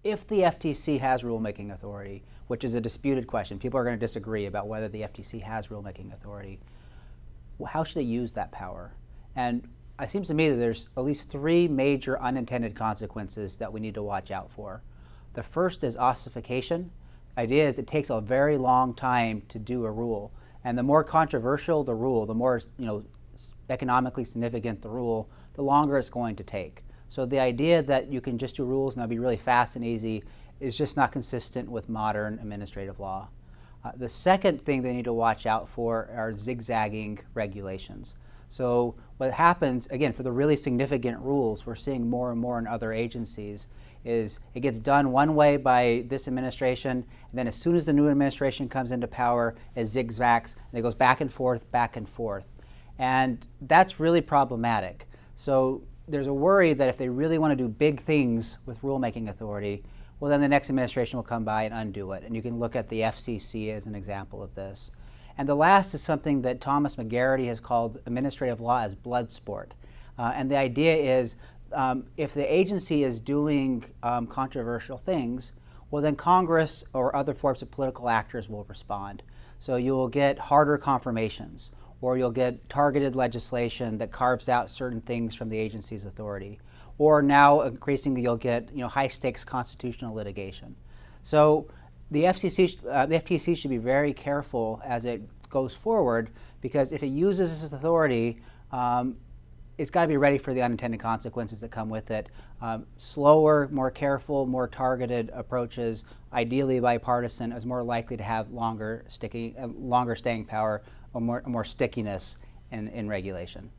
if the FTC has rulemaking authority, which is a disputed question, people are going to disagree about whether the FTC has rulemaking authority, how should it use that power? And it seems to me that there's at least three major unintended consequences that we need to watch out for. The first is ossification. The idea is it takes a very long time to do a rule. And the more controversial the rule, the more economically significant the rule, the longer it's going to take. So the idea that you can just do rules and they'll be really fast and easy is just not consistent with modern administrative law. The second thing they need to watch out for are zigzagging regulations. So what happens, again, for the really significant rules, we're seeing more and more in other agencies, is it gets done one way by this administration, and then as soon as the new administration comes into power, it zigzags, and it goes back and forth, back and forth. And that's really problematic. So there's a worry that if they really want to do big things with rulemaking authority, well, then the next administration will come by and undo it. And you can look at the FCC as an example of this. And the last is something that Thomas McGarrity has called administrative law as blood sport. And the idea is if the agency is doing controversial things, well, then Congress or other forms of political actors will respond. So you will get harder confirmations, or you'll get targeted legislation that carves out certain things from the agency's authority. Or now, increasingly, you'll get high-stakes constitutional litigation. So the FTC should be very careful as it goes forward, because if it uses this authority, it's got to be ready for the unintended consequences that come with it. Slower, more careful, more targeted approaches, ideally bipartisan, is more likely to have longer staying power or more stickiness in regulation.